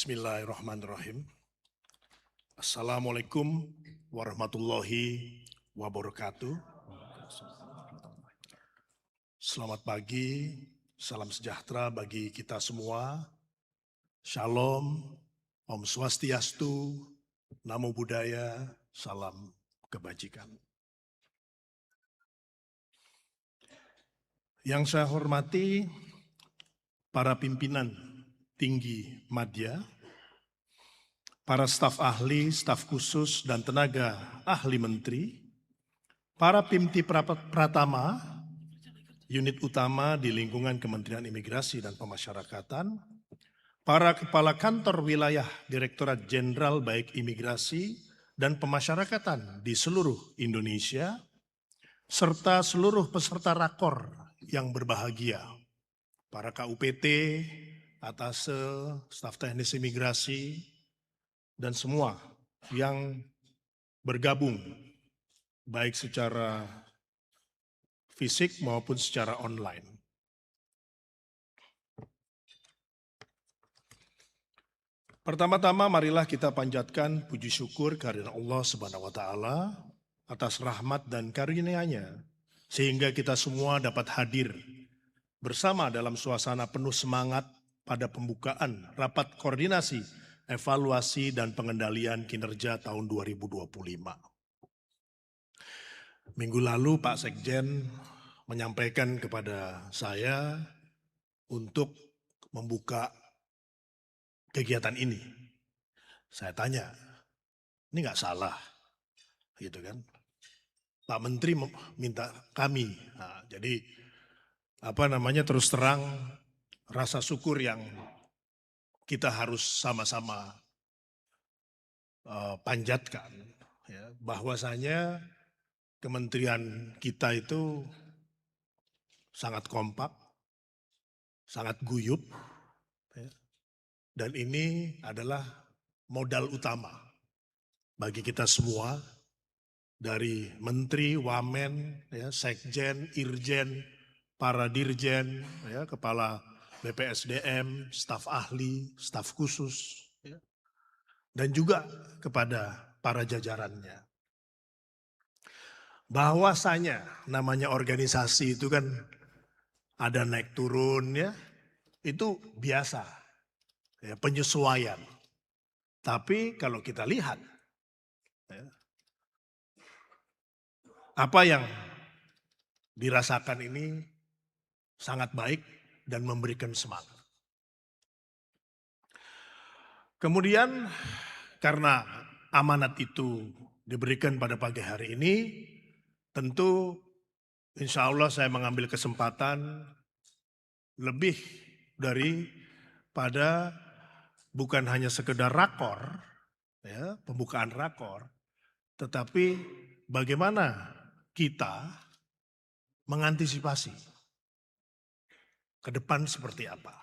Bismillahirrahmanirrahim. Assalamualaikum warahmatullahi wabarakatuh. Selamat pagi, salam sejahtera bagi kita semua. Shalom, Om Swastiastu, Namo Buddhaya, salam kebajikan. Yang saya hormati para pimpinan tinggi madya, para staf ahli, staf khusus, dan tenaga ahli menteri, para Pimti Pratama, unit utama di lingkungan Kementerian Imigrasi dan Pemasyarakatan, para kepala kantor wilayah Direktorat Jenderal baik Imigrasi dan Pemasyarakatan di seluruh Indonesia, serta seluruh peserta rakor yang berbahagia, para KUPT, Atase, staf teknis imigrasi, dan semua yang bergabung baik secara fisik maupun secara online. Pertama-tama marilah kita panjatkan puji syukur kehadirat Allah Subhanahu wa taala atas rahmat dan karunia-Nya sehingga kita semua dapat hadir bersama dalam suasana penuh semangat pada pembukaan rapat koordinasi evaluasi dan pengendalian kinerja tahun 2025. Minggu lalu Pak Sekjen menyampaikan kepada saya untuk membuka kegiatan ini. Saya tanya, ini nggak salah, gitu kan? Pak Menteri minta kami, jadi terus terang rasa syukur yang kita harus sama-sama panjatkan, ya, bahwasanya kementerian kita itu sangat kompak, sangat guyup, ya, dan ini adalah modal utama bagi kita semua, dari menteri, wamen, ya, sekjen, irjen, para dirjen, ya, kepala BPSDM, staf ahli, staf khusus, ya, dan juga kepada para jajarannya. Bahwasanya namanya organisasi itu kan ada naik turun, ya, itu biasa, ya, penyesuaian. Tapi kalau kita lihat, ya, apa yang dirasakan ini sangat baik dan memberikan semangat. Kemudian karena amanat itu diberikan pada pagi hari ini, tentu insya Allah saya mengambil kesempatan lebih daripada bukan hanya sekedar rakor, ya, pembukaan rakor, tetapi bagaimana kita mengantisipasi ke depan seperti apa.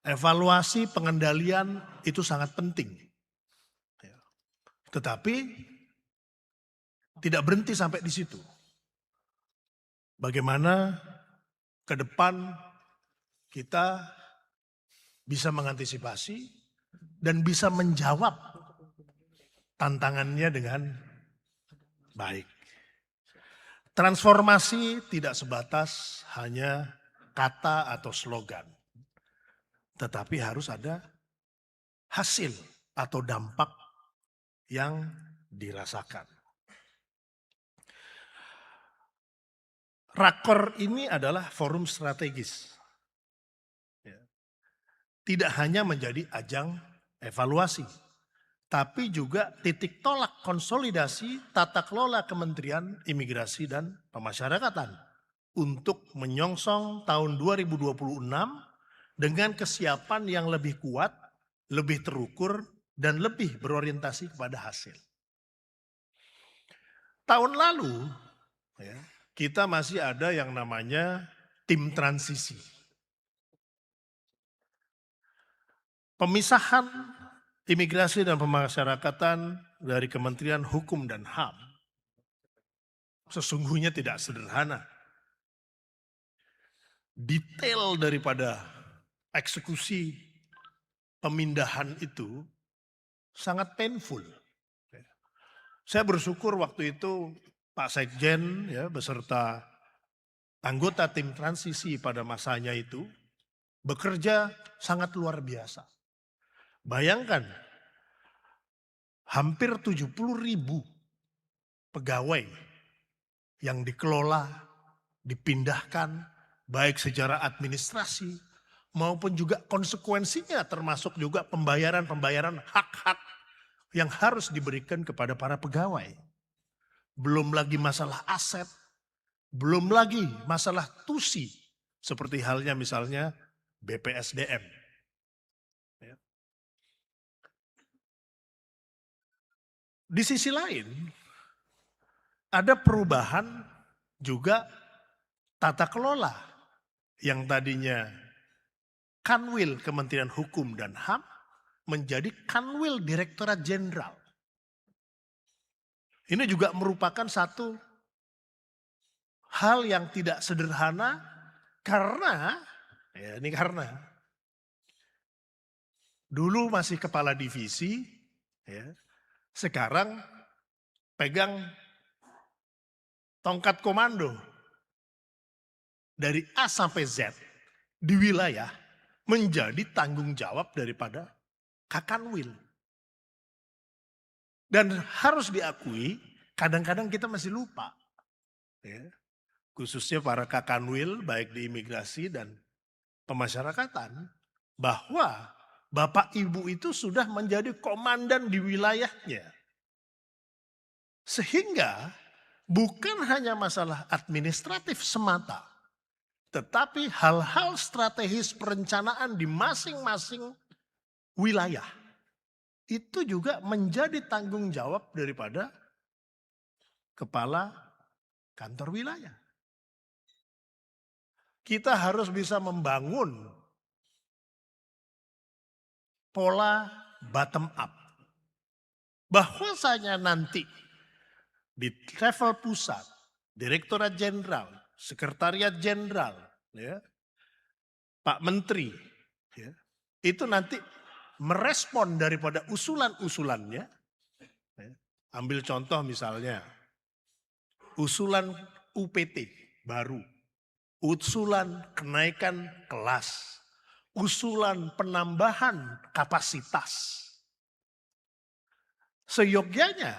Evaluasi pengendalian itu sangat penting. Ya. Tetapi tidak berhenti sampai di situ. Bagaimana ke depan kita bisa mengantisipasi dan bisa menjawab tantangannya dengan baik. Transformasi tidak sebatas hanya kata atau slogan, tetapi harus ada hasil atau dampak yang dirasakan. Rakor ini adalah forum strategis. Tidak hanya menjadi ajang evaluasi, tapi juga titik tolak konsolidasi tata kelola Kementerian Imigrasi dan Pemasyarakatan untuk menyongsong tahun 2026 dengan kesiapan yang lebih kuat, lebih terukur, dan lebih berorientasi kepada hasil. Tahun lalu, ya, kita masih ada yang namanya tim transisi. Pemisahan imigrasi dan pemasyarakatan dari Kementerian Hukum dan HAM sesungguhnya tidak sederhana. Detail daripada eksekusi pemindahan itu sangat painful. Saya bersyukur waktu itu Pak Sekjen ya beserta anggota tim transisi pada masanya itu bekerja sangat luar biasa. Bayangkan hampir 70.000 pegawai yang dikelola, dipindahkan baik secara administrasi maupun juga konsekuensinya termasuk juga pembayaran hak-hak yang harus diberikan kepada para pegawai. Belum lagi masalah aset, belum lagi masalah tusi seperti halnya misalnya BPSDM. Di sisi lain ada perubahan juga tata kelola yang tadinya Kanwil Kementerian Hukum dan HAM menjadi Kanwil Direktorat Jenderal. Ini juga merupakan satu hal yang tidak sederhana karena dulu masih kepala divisi, ya, sekarang pegang tongkat komando dari A sampai Z di wilayah menjadi tanggung jawab daripada Kakanwil. Dan harus diakui kadang-kadang kita masih lupa. Ya, khususnya para Kakanwil baik di imigrasi dan pemasyarakatan bahwa Bapak Ibu itu sudah menjadi komandan di wilayahnya. Sehingga bukan hanya masalah administratif semata, tetapi hal-hal strategis perencanaan di masing-masing wilayah itu juga menjadi tanggung jawab daripada kepala kantor wilayah. Kita harus bisa membangun pola bottom up. Bahwasanya nanti di level pusat, Direktorat Jenderal, Sekretariat Jenderal, ya, Pak Menteri, ya, itu nanti merespon daripada usulan-usulannya. Ya. Ambil contoh misalnya, usulan UPT baru, usulan kenaikan kelas, usulan penambahan kapasitas. Seyogyanya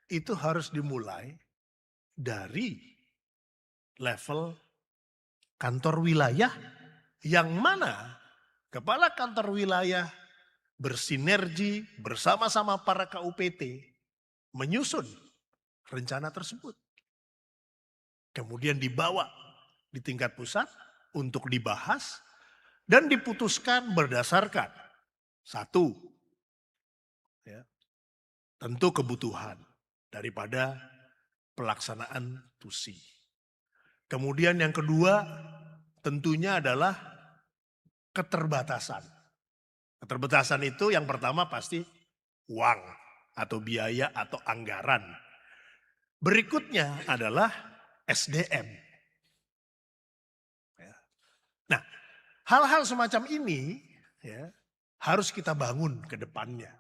itu harus dimulai dari level kantor wilayah yang mana kepala kantor wilayah bersinergi bersama-sama para KUPT menyusun rencana tersebut. Kemudian dibawa di tingkat pusat untuk dibahas dan diputuskan berdasarkan satu, ya, tentu kebutuhan daripada pelaksanaan TUSI. Kemudian yang kedua tentunya adalah keterbatasan. Keterbatasan itu yang pertama pasti uang atau biaya atau anggaran. Berikutnya adalah SDM. Nah, hal-hal semacam ini ya, harus kita bangun ke depannya.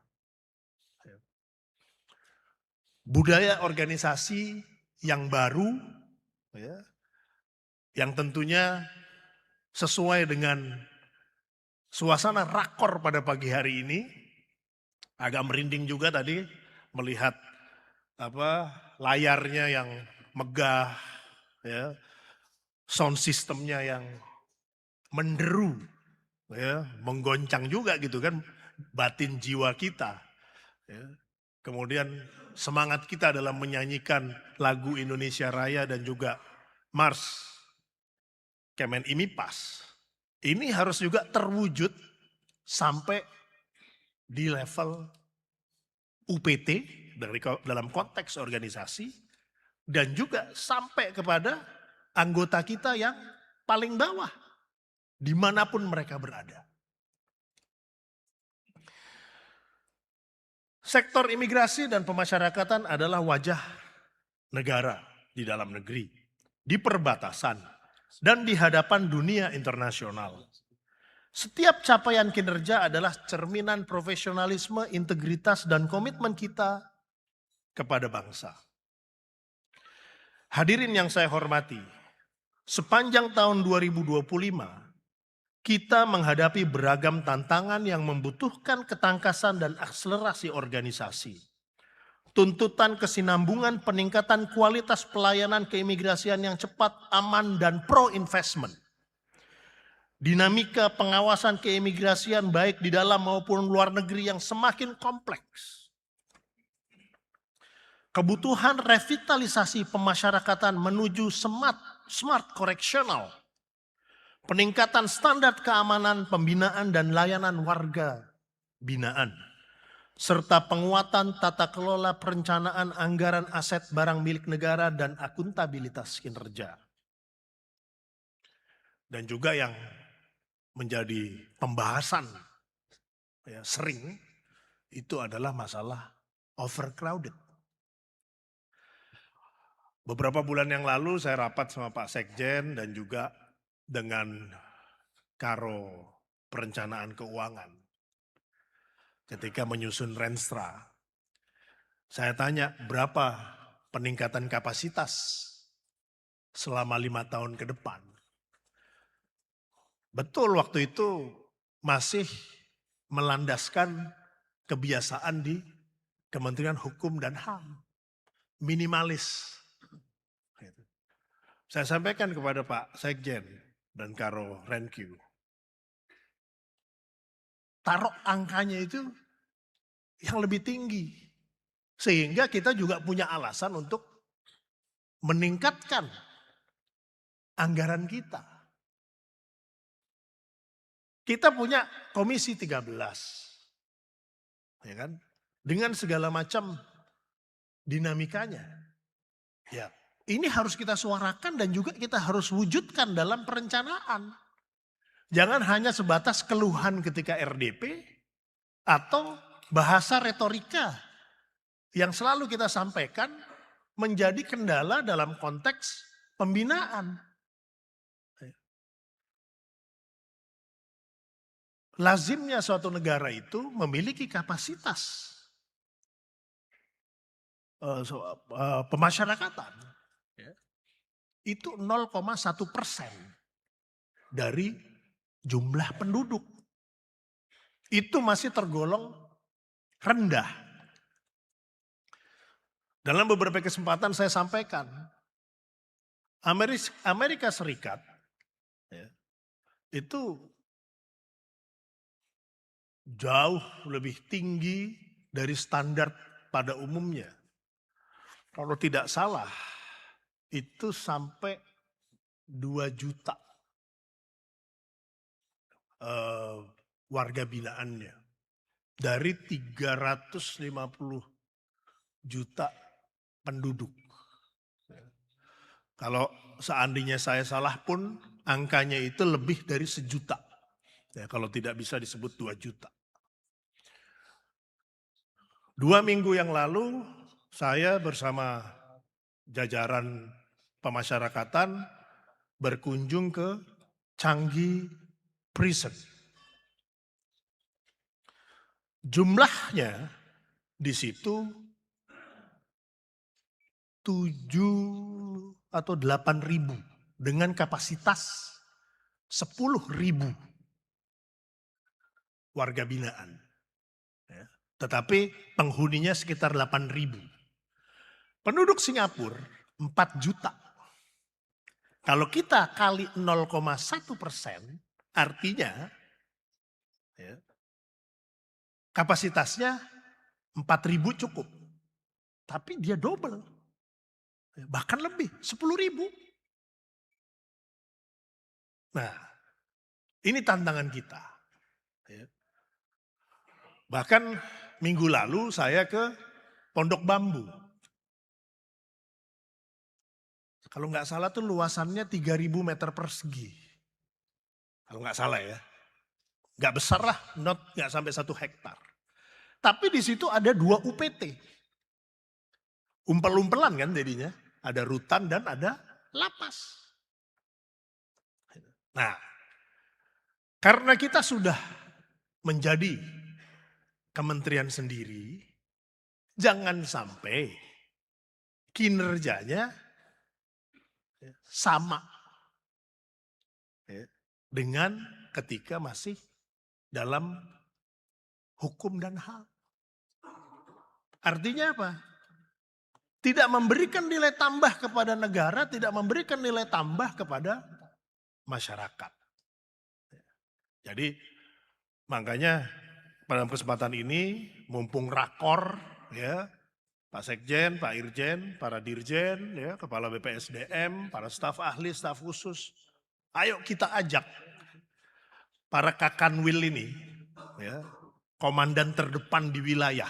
Budaya organisasi yang baru, ya, yang tentunya sesuai dengan suasana rakor pada pagi hari ini. Agak merinding juga tadi melihat layarnya yang megah, ya, sound systemnya yang menderu, ya, menggoncang juga gitu kan batin jiwa kita. Ya. Kemudian semangat kita dalam menyanyikan lagu Indonesia Raya dan juga Mars Kemen IMIPAS. Ini harus juga terwujud sampai di level UPT dalam konteks organisasi dan juga sampai kepada anggota kita yang paling bawah dimanapun mereka berada. Sektor imigrasi dan pemasyarakatan adalah wajah negara di dalam negeri, di perbatasan, dan di hadapan dunia internasional. Setiap capaian kinerja adalah cerminan profesionalisme, integritas, dan komitmen kita kepada bangsa. Hadirin yang saya hormati, sepanjang tahun 2025, kita menghadapi beragam tantangan yang membutuhkan ketangkasan dan akselerasi organisasi. Tuntutan kesinambungan peningkatan kualitas pelayanan keimigrasian yang cepat, aman, dan pro-investment. Dinamika pengawasan keimigrasian baik di dalam maupun luar negeri yang semakin kompleks. Kebutuhan revitalisasi pemasyarakatan menuju smart correctional. Peningkatan standar keamanan, pembinaan, dan layanan warga binaan. Serta penguatan tata kelola perencanaan anggaran aset barang milik negara dan akuntabilitas kinerja. Dan juga yang menjadi pembahasan ya, sering itu adalah masalah overcrowded. Beberapa bulan yang lalu saya rapat sama Pak Sekjen dan juga dengan Karo Perencanaan Keuangan. Ketika menyusun Renstra, saya tanya berapa peningkatan kapasitas selama 5 tahun ke depan. Betul waktu itu masih melandaskan kebiasaan di Kementerian Hukum dan HAM. Minimalis. Saya sampaikan kepada Pak Sekjen dan Karo Renq. Taruh angkanya itu yang lebih tinggi. Sehingga kita juga punya alasan untuk meningkatkan anggaran kita. Kita punya Komisi 13. Ya kan? Dengan segala macam dinamikanya. Ya, ini harus kita suarakan dan juga kita harus wujudkan dalam perencanaan. Jangan hanya sebatas keluhan ketika RDP atau bahasa retorika yang selalu kita sampaikan menjadi kendala dalam konteks pembinaan. Lazimnya suatu negara itu memiliki kapasitas pemasyarakatan. Itu 0,1% dari jumlah penduduk. Itu masih tergolong rendah. Dalam beberapa kesempatan saya sampaikan, Amerika Serikat ya, itu jauh lebih tinggi dari standar pada umumnya. Kalau tidak salah, itu sampai 2 juta warga binaannya. Dari 350 juta penduduk. Kalau seandainya saya salah pun angkanya itu lebih dari 1 juta. Ya, kalau tidak bisa disebut 2 juta. 2 minggu yang lalu saya bersama jajaran pemasyarakatan berkunjung ke Changi Prison. Jumlahnya di situ 7 atau 8 ribu dengan kapasitas 10 ribu warga binaan. Ya. Tetapi penghuninya sekitar 8 ribu. Penduduk Singapura 4 juta. Kalau kita kali 0,1%, artinya ya, kapasitasnya 4.000 cukup. Tapi dia double. Bahkan lebih, 10.000. Nah, ini tantangan kita. Ya. Bahkan minggu lalu saya ke Pondok Bambu. Kalau nggak salah tuh luasannya 3.000 meter persegi. Kalau nggak salah ya. Nggak besar lah, nggak sampai 1 hektar. Tapi di situ ada 2 UPT. Umpel-umpelan kan jadinya. Ada rutan dan ada lapas. Nah, Karena kita sudah menjadi kementerian sendiri, jangan sampai kinerjanya sama dengan ketika masih dalam hukum dan HAM. Artinya apa? Tidak memberikan nilai tambah kepada negara, tidak memberikan nilai tambah kepada masyarakat. Jadi makanya pada kesempatan ini mumpung rakor ya, Pak Sekjen, Pak Irjen, para dirjen, ya, Kepala BPSDM, para staf ahli, staf khusus, ayo kita ajak para kakanwil ini, ya, komandan terdepan di wilayah,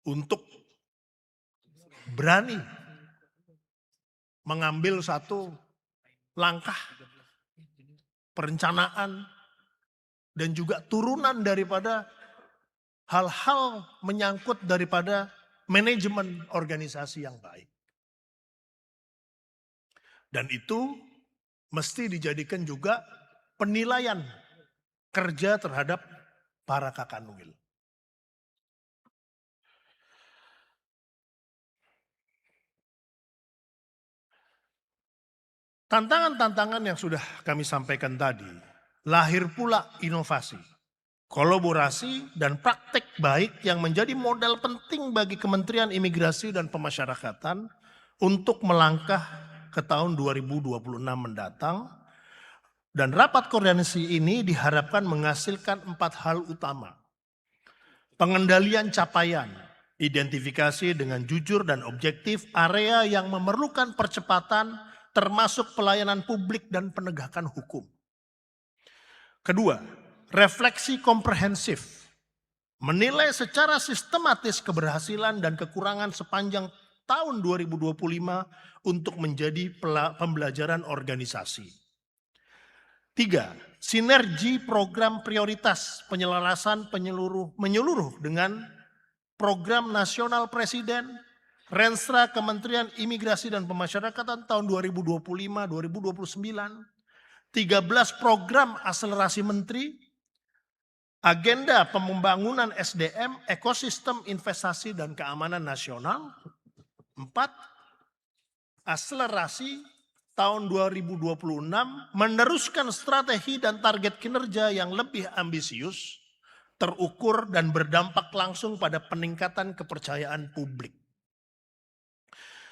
untuk berani mengambil satu langkah perencanaan dan juga turunan daripada hal-hal menyangkut daripada manajemen organisasi yang baik. Dan itu mesti dijadikan juga penilaian kerja terhadap para kakanwil. Tantangan-tantangan yang sudah kami sampaikan tadi, lahir pula inovasi, kolaborasi, dan praktek baik yang menjadi modal penting bagi Kementerian Imigrasi dan Pemasyarakatan untuk melangkah ke tahun 2026 mendatang. Dan rapat koordinasi ini diharapkan menghasilkan 4 hal utama. Pengendalian capaian, identifikasi dengan jujur dan objektif area yang memerlukan percepatan termasuk pelayanan publik dan penegakan hukum. Kedua, refleksi komprehensif, menilai secara sistematis keberhasilan dan kekurangan sepanjang tahun 2025 untuk menjadi pembelajaran organisasi. 3, sinergi program prioritas penyelarasan menyeluruh dengan program nasional Presiden, Renstra Kementerian Imigrasi dan Pemasyarakatan tahun 2025-2029, 13 program akselerasi menteri, agenda pembangunan SDM, ekosistem investasi dan keamanan nasional. 4, akselerasi tahun 2026 meneruskan strategi dan target kinerja yang lebih ambisius, terukur dan berdampak langsung pada peningkatan kepercayaan publik.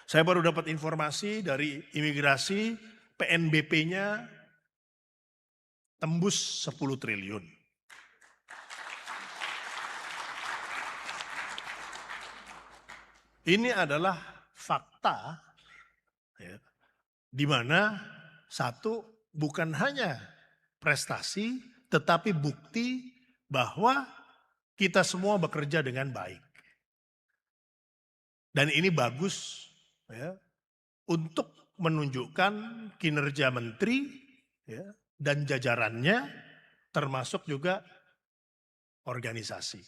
Saya baru dapat informasi dari imigrasi, PNBP-nya tembus 10 triliun. Ini adalah fakta, ya, di mana satu bukan hanya prestasi, tetapi bukti bahwa kita semua bekerja dengan baik. Dan ini bagus, ya, untuk menunjukkan kinerja menteri, ya, dan jajarannya, termasuk juga organisasi.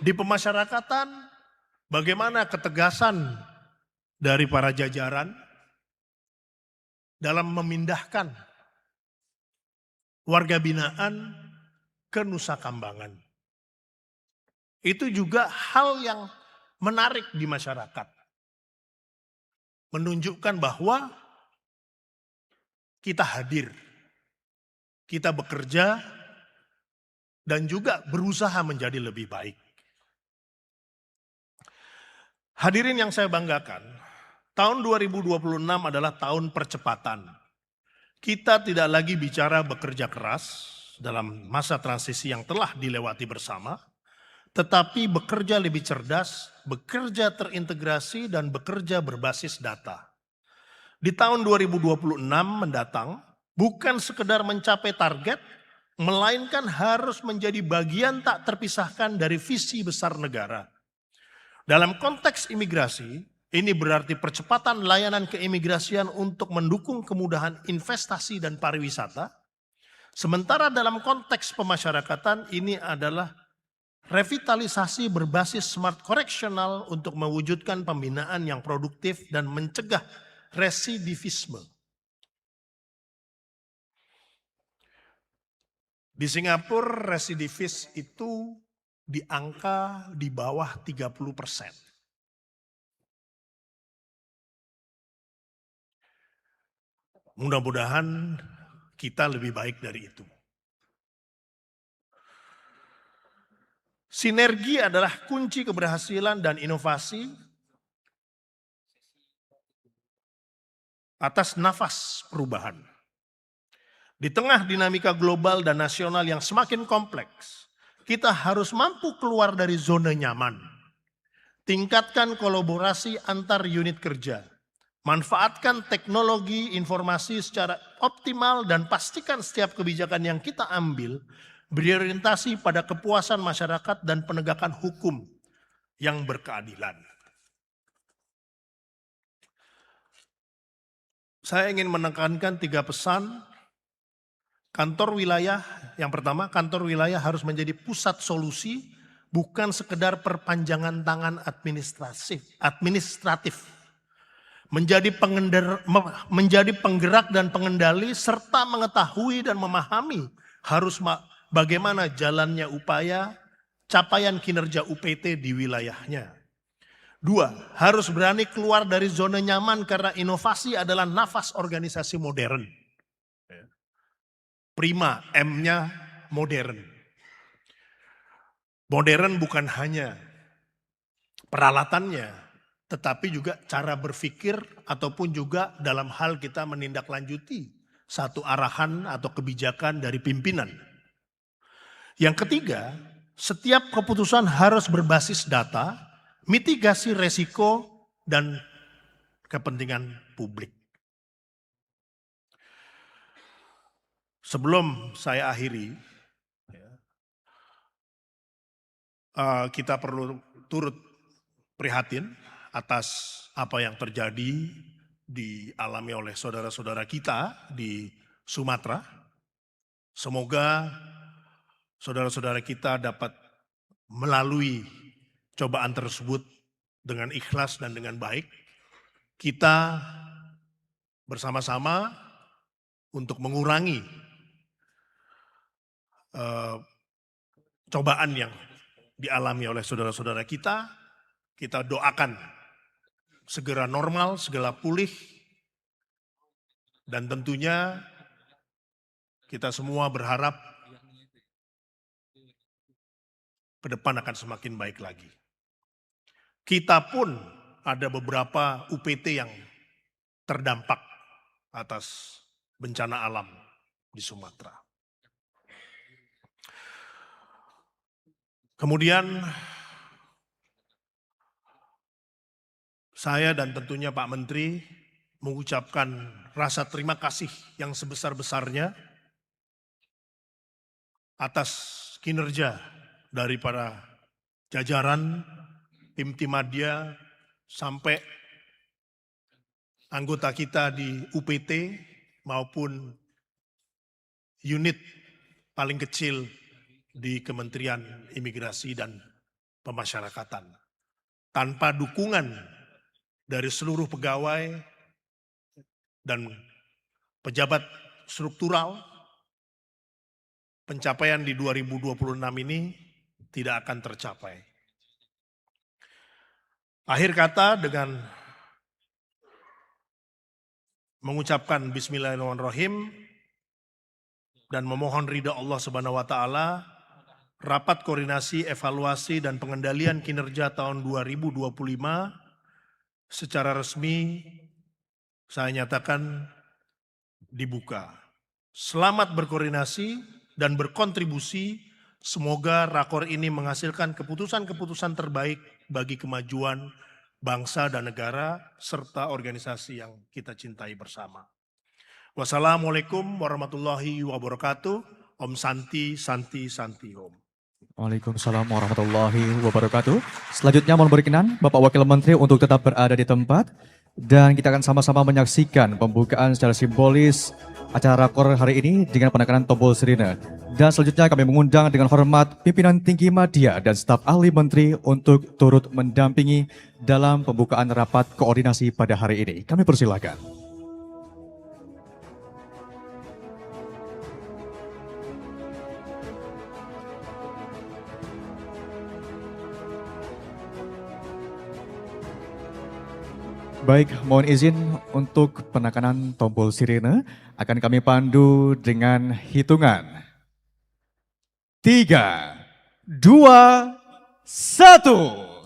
Di pemasyarakatan, bagaimana ketegasan dari para jajaran dalam memindahkan warga binaan ke Nusa Kambangan. Itu juga hal yang menarik di masyarakat. Menunjukkan bahwa kita hadir, kita bekerja, dan juga berusaha menjadi lebih baik. Hadirin yang saya banggakan, tahun 2026 adalah tahun percepatan. Kita tidak lagi bicara bekerja keras dalam masa transisi yang telah dilewati bersama, tetapi bekerja lebih cerdas, bekerja terintegrasi, dan bekerja berbasis data. Di tahun 2026 mendatang, bukan sekedar mencapai target, melainkan harus menjadi bagian tak terpisahkan dari visi besar negara. Dalam konteks imigrasi, ini berarti percepatan layanan keimigrasian untuk mendukung kemudahan investasi dan pariwisata. Sementara dalam konteks pemasyarakatan, ini adalah revitalisasi berbasis smart correctional untuk mewujudkan pembinaan yang produktif dan mencegah residivisme. Di Singapura residivis itu di angka di bawah 30%. Mudah-mudahan kita lebih baik dari itu. Sinergi adalah kunci keberhasilan dan inovasi atas nafas perubahan. Di tengah dinamika global dan nasional yang semakin kompleks, kita harus mampu keluar dari zona nyaman. Tingkatkan kolaborasi antar unit kerja. Manfaatkan teknologi informasi secara optimal dan pastikan setiap kebijakan yang kita ambil berorientasi pada kepuasan masyarakat dan penegakan hukum yang berkeadilan. Saya ingin menekankan 3 pesan. Kantor wilayah, yang pertama, kantor wilayah harus menjadi pusat solusi, bukan sekedar perpanjangan tangan administratif. Menjadi penggerak dan pengendali, serta mengetahui dan memahami harus bagaimana jalannya upaya capaian kinerja UPT di wilayahnya. 2, harus berani keluar dari zona nyaman karena inovasi adalah nafas organisasi modern. Prima, M-nya modern. Modern bukan hanya peralatannya, tetapi juga cara berpikir ataupun juga dalam hal kita menindaklanjuti satu arahan atau kebijakan dari pimpinan. Yang ketiga, setiap keputusan harus berbasis data, mitigasi resiko, dan kepentingan publik. Sebelum saya akhiri, kita perlu turut prihatin atas apa yang terjadi dialami oleh saudara-saudara kita di Sumatera. Semoga saudara-saudara kita dapat melalui cobaan tersebut dengan ikhlas dan dengan baik. Kita bersama-sama untuk mengurangi cobaan yang dialami oleh saudara-saudara kita doakan segera normal, segera pulih, dan tentunya kita semua berharap ke depan akan semakin baik lagi. Kita pun ada beberapa UPT yang terdampak atas bencana alam di Sumatera. Kemudian saya dan tentunya Pak Menteri mengucapkan rasa terima kasih yang sebesar-besarnya atas kinerja daripada jajaran tim Madya sampai anggota kita di UPT maupun unit paling kecil di Kementerian Imigrasi dan Pemasyarakatan. Tanpa dukungan dari seluruh pegawai dan pejabat struktural, pencapaian di 2026 ini tidak akan tercapai. Akhir kata dengan mengucapkan Bismillahirrahmanirrahim dan memohon ridha Allah Subhanahu wa taala, rapat koordinasi evaluasi dan pengendalian kinerja tahun 2025 secara resmi saya nyatakan dibuka. Selamat berkoordinasi dan berkontribusi. Semoga rakor ini menghasilkan keputusan-keputusan terbaik bagi kemajuan bangsa dan negara serta organisasi yang kita cintai bersama. Wassalamualaikum warahmatullahi wabarakatuh. Om Santi, Santi, Santi Om. Waalaikumsalam warahmatullahi wabarakatuh. Selanjutnya mohon berkenan Bapak Wakil Menteri untuk tetap berada di tempat dan kita akan sama-sama menyaksikan pembukaan secara simbolis acara rakor hari ini dengan penekanan tombol sirine. Dan selanjutnya kami mengundang dengan hormat pimpinan tinggi Madya dan staf ahli menteri untuk turut mendampingi dalam pembukaan rapat koordinasi pada hari ini. Kami persilakan. Baik, mohon izin untuk penekanan tombol sirene akan kami pandu dengan hitungan 3, 2, 1.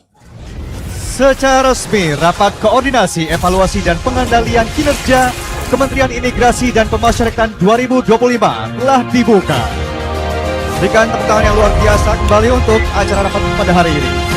Secara resmi, rapat koordinasi, evaluasi dan pengendalian kinerja Kementerian Imigrasi dan Pemasyarakatan 2025 telah dibuka. Berikan tepuk tangan yang luar biasa kembali untuk acara rapat pada hari ini.